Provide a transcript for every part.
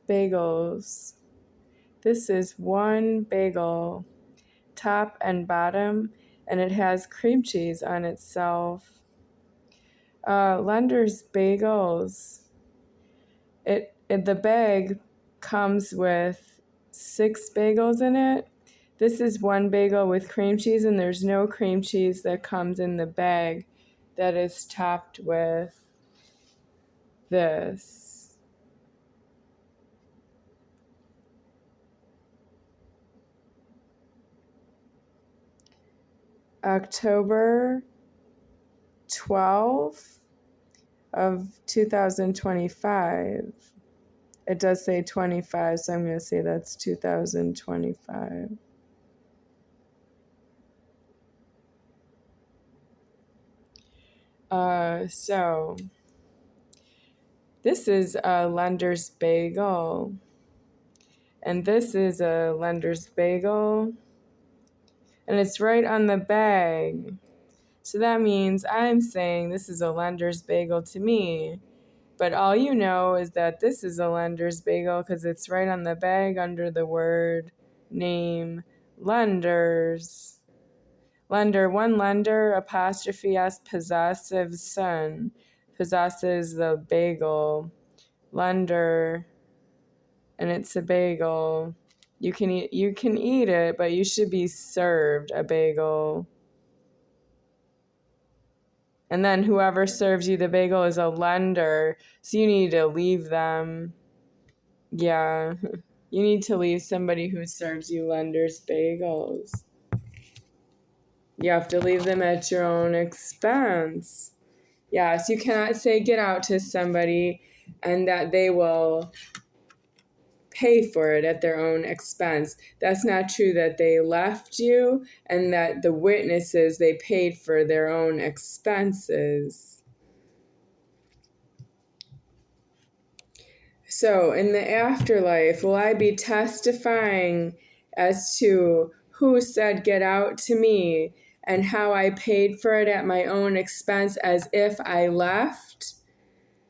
bagels. This is one bagel, top and bottom, and it has cream cheese on itself. Lender's Bagels. The bag comes with 6 bagels in it. This is one bagel with cream cheese, and there's no cream cheese that comes in the bag that is topped with this. October 12th of 2025. It does say 25, so I'm going to say that's 2025. So this is a Lender's Bagel, and this is a Lender's Bagel, and it's right on the bag. So that means I'm saying this is a Lender's Bagel to me, but all you know is that this is a Lender's Bagel because it's right on the bag under the word name Lenders. Lender, one lender, apostrophe S, possessive son, possesses the bagel. Lender, and it's a bagel. You can eat it, but you should be served a bagel. And then whoever serves you the bagel is a lender, so you need to leave them. Yeah, you need to leave somebody who serves you Lender's Bagels. You have to leave them at your own expense. Yes, you cannot say get out to somebody and that they will pay for it at their own expense. That's not true that they left you and that the witnesses, they paid for their own expenses. So in the afterlife, will I be testifying as to who said get out to me and how I paid for it at my own expense as if I left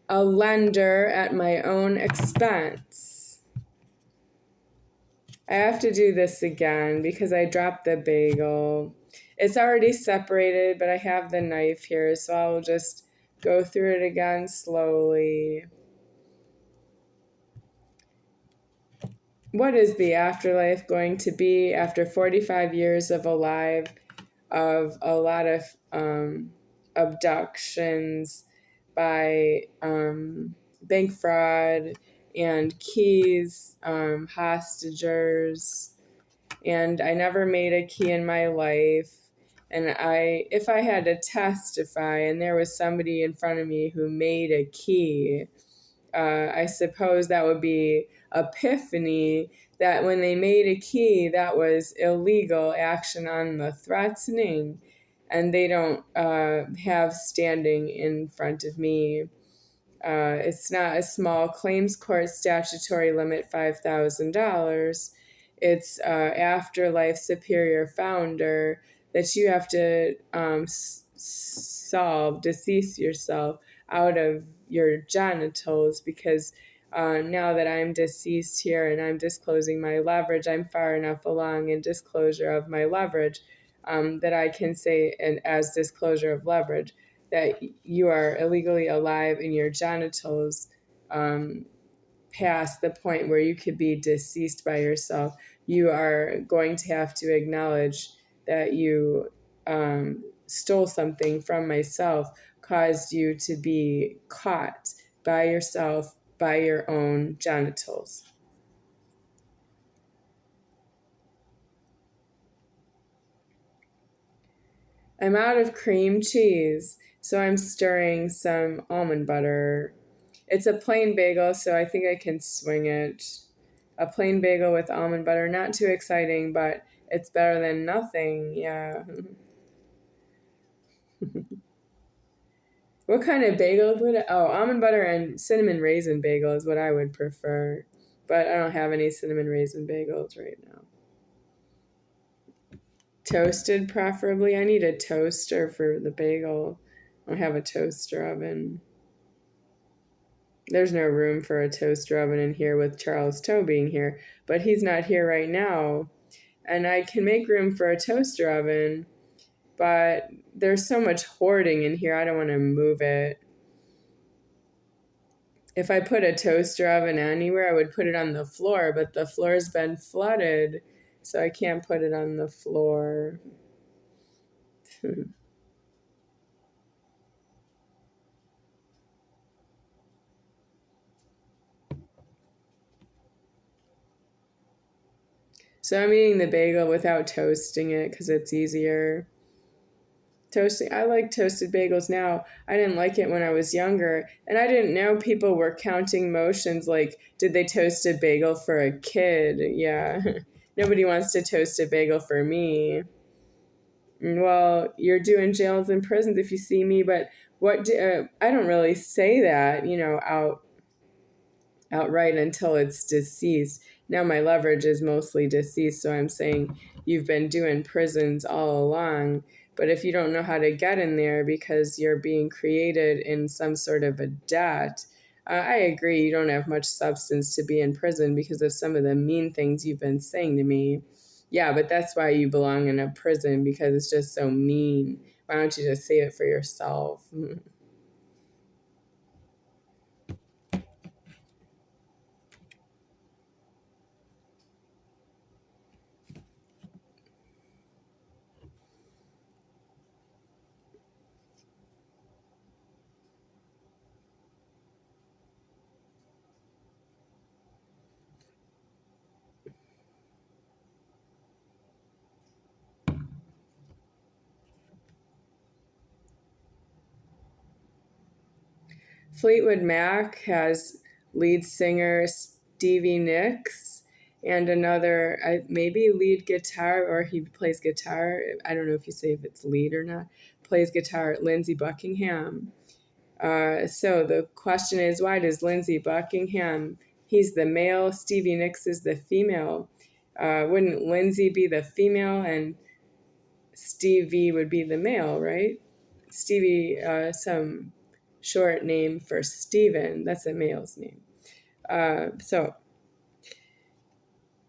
a lender at my own expense? I have to do this again because I dropped the bagel. It's already separated, but I have the knife here, so I'll just go through it again slowly. What is the afterlife going to be after 45 years of alive, of a lot of abductions by bank fraud and keys, hostage, and I never made a key in my life. And if I had to testify and there was somebody in front of me who made a key, I suppose that would be epiphany, that when they made a key, that was illegal action on the threatening, and they don't have standing in front of me. It's not a small claims court statutory limit, $5,000. It's afterlife superior founder that you have to decease yourself out of your genitals, because now that I'm deceased here and I'm disclosing my leverage, I'm far enough along in disclosure of my leverage that I can say, and as disclosure of leverage, that you are illegally alive in your genitals past the point where you could be deceased by yourself. You are going to have to acknowledge that you stole something from myself, caused you to be caught by yourself, by your own genitals. I'm out of cream cheese, so I'm stirring some almond butter. It's a plain bagel, so I think I can swing it. A plain bagel with almond butter, not too exciting, but it's better than nothing, yeah. What kind of bagel would it? Oh, almond butter and cinnamon raisin bagel is what I would prefer. But I don't have any cinnamon raisin bagels right now. Toasted, preferably. I need a toaster for the bagel. I don't have a toaster oven. There's no room for a toaster oven in here with Charles Toe being here, but he's not here right now. And I can make room for a toaster oven, but there's so much hoarding in here, I don't want to move it. If I put a toaster oven anywhere, I would put it on the floor, but the floor's been flooded, so I can't put it on the floor. So I'm eating the bagel without toasting it because it's easier. I like toasted bagels now. I didn't like it when I was younger, and I didn't know people were counting motions like, did they toast a bagel for a kid? Yeah. Nobody wants to toast a bagel for me. Well, you're doing jails and prisons if you see me, but I don't really say that, outright until it's deceased. Now my leverage is mostly deceased, so I'm saying you've been doing prisons all along. But if you don't know how to get in there because you're being created in some sort of a debt, I agree you don't have much substance to be in prison because of some of the mean things you've been saying to me. Yeah, but that's why you belong in a prison, because it's just so mean. Why don't you just save it for yourself? Fleetwood Mac has lead singer Stevie Nicks and another, maybe lead guitar, or he plays guitar. I don't know if you say if it's lead or not. Plays guitar, Lindsey Buckingham. So the question is, why does Lindsey Buckingham, he's the male, Stevie Nicks is the female. Wouldn't Lindsey be the female and Stevie would be the male, right? Stevie, some short name for Stephen. That's a male's name. So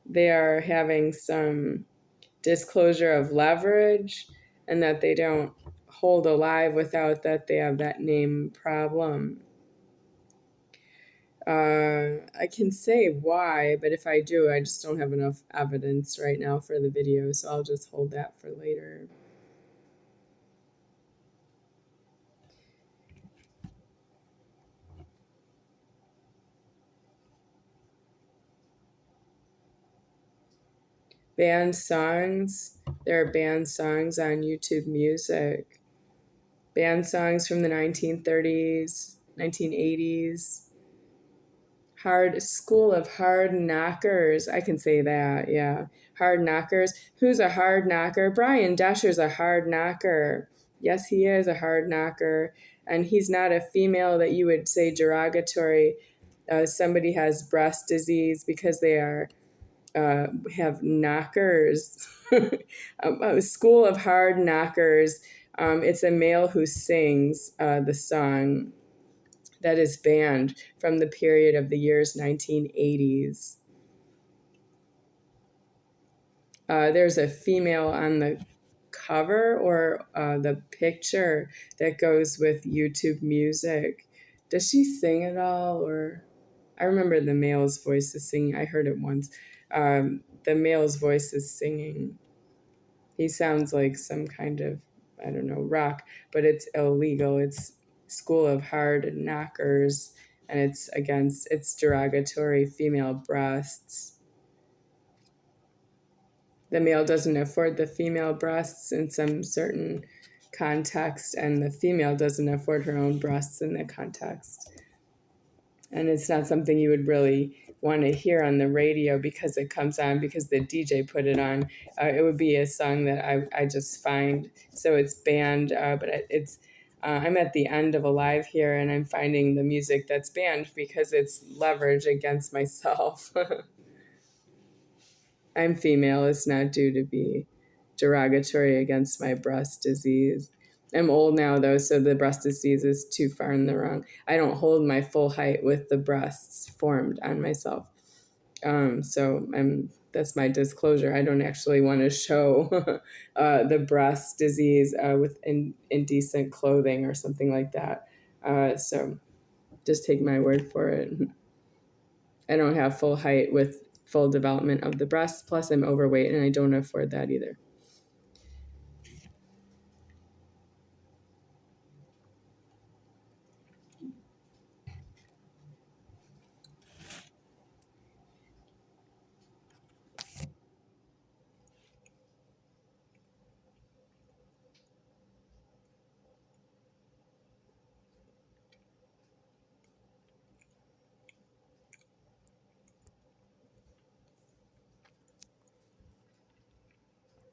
they are having some disclosure of leverage and that they don't hold alive without that they have that name problem. I can say why, but if I do, I just don't have enough evidence right now for the video, so I'll just hold that for later. Banned songs. There are banned songs on YouTube Music. Banned songs from the 1930s, 1980s. School of hard knockers. I can say that, yeah. Hard knockers. Who's a hard knocker? Brian Desher's a hard knocker. Yes, he is a hard knocker. And he's not a female that you would say derogatory. Somebody has breast disease because they are have knockers. A school of hard knockers. It's a male who sings the song that is banned from the period of the years 1980s. There's a female on the cover or the picture that goes with YouTube Music. Does she sing at all? Or I remember the male's voice is singing. I heard it once. The male's voice is singing. He sounds like some kind of, I don't know, rock, but it's illegal. It's School of Hard Knockers, and it's derogatory female breasts. The male doesn't afford the female breasts in some certain context, and the female doesn't afford her own breasts in that context. And it's not something you would really want to hear on the radio because it comes on because the DJ put it on. It would be a song that I just find, so it's banned, but it's I'm at the end of a live here and I'm finding the music that's banned because it's leverage against myself. I'm female. It's not due to be derogatory against my breast disease. I'm old now though, so the breast disease is too far in the wrong. I don't hold my full height with the breasts formed on myself. So that's my disclosure. I don't actually want to show the breast disease with indecent clothing or something like that. So just take my word for it. I don't have full height with full development of the breasts. Plus, I'm overweight and I don't afford that either.